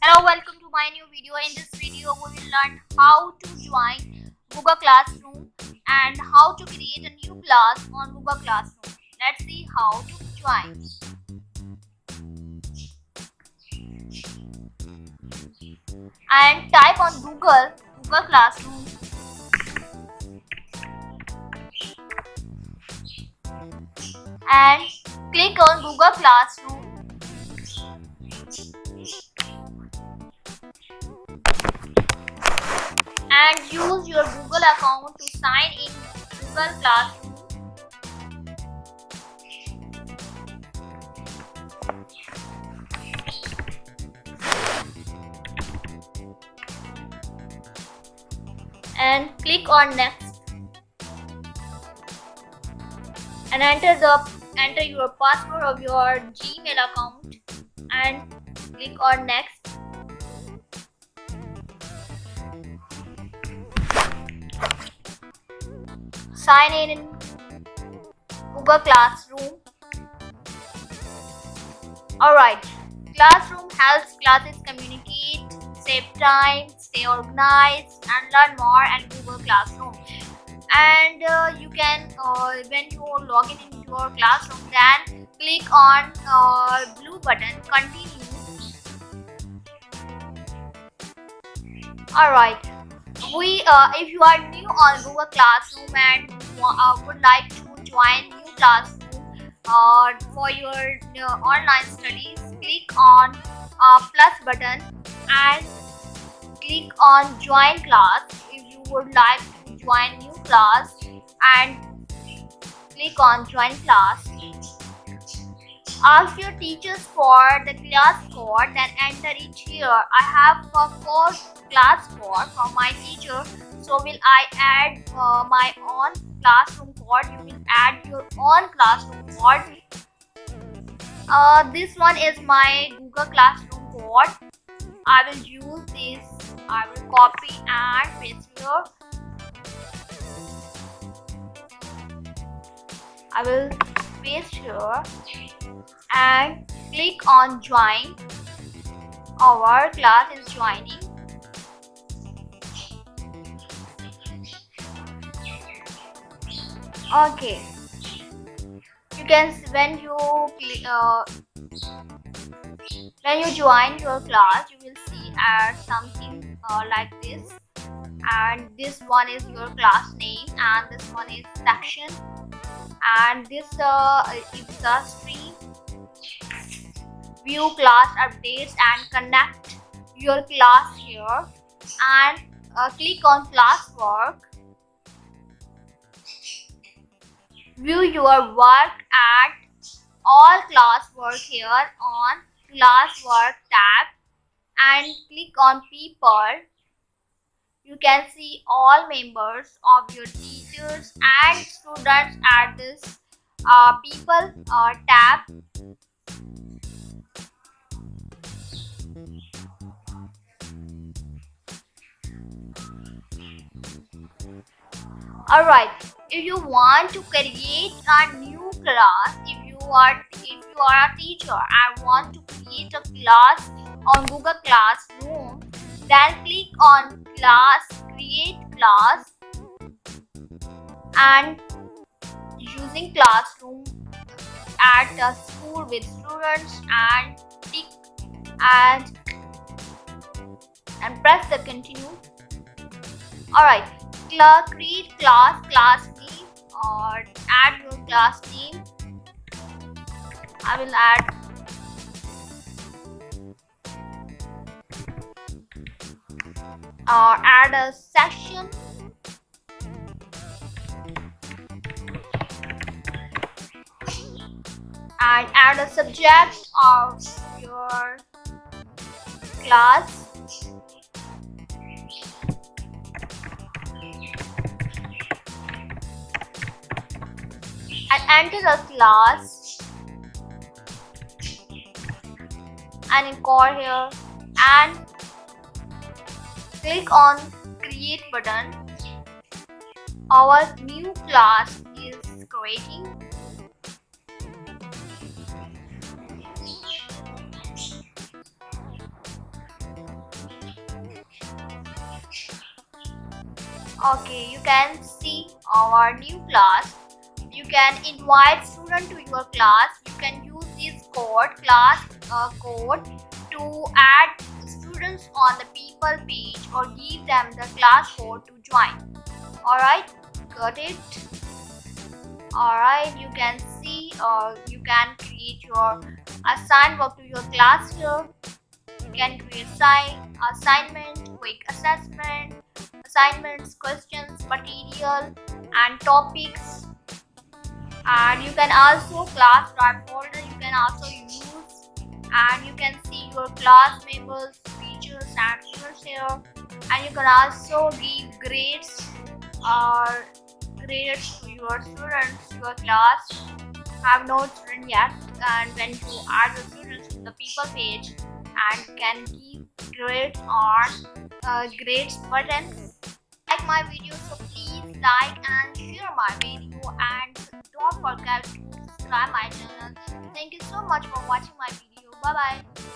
Hello, welcome to my new video. In this video, we will learn how to join Google Classroom and how to create a new class on Google Classroom. Let's see how to join. And type on Google Classroom, and click on Google Classroom. And use your Google account to sign in Google Classroom. And click on next and enter your password of your Gmail account and click on next. Sign in Google Classroom. Alright, Classroom helps classes communicate, save time, stay organized, and learn more in Google Classroom. And you can, when you log in into your classroom, then click on blue button, continue. Alright, if you are new on Google Classroom and would like to join new classroom for your online studies, click on plus button and click on join class. If you would like to join new class, and click on join class. Ask your teachers for the class code, then enter it here. I have a class code from my teacher, so will I add my own classroom code? You will add your own classroom code. This one is my Google Classroom code. I will use this. I will copy and paste here. I will paste here and click on join. Our class is joining. Okay, you can when you join your class, you will see something like this, and this one is your class name, and this one is section, and this is the stream. View class updates and connect your class here, and click on classwork. View your work at all classwork here on classwork tab, and click on people. You can see all members of your teachers and students at this people tab. Alright, if you want to create a new class, if you are a teacher and want to create a class on Google Classroom, then click on create class, and using Classroom at a school with students, and tick and press the continue. Alright, create class name, or add your class name. I will add a section, and add a subject of your class. And enter the class and include here, and click on create button. Our new class is creating. Okay, you can see our new class. You can invite student to your class. You can use this code, class code, to add students on the people page or give them the class code to join. Alright, got it? Alright, you can see you can create your assigned work to your class here. You can create assignment, quick assessment, assignments, questions, material, and topics. And you can also class drive folder. You can also use, and you can see your class members, teachers, and students here. And you can also give grades or grades to your students, your class. Have no student yet, and when you add the students to the people page and can give grades on grades button. Like my video, so please like and share my video, and don't forget to subscribe my channel. Thank you so much for watching my video. Bye bye.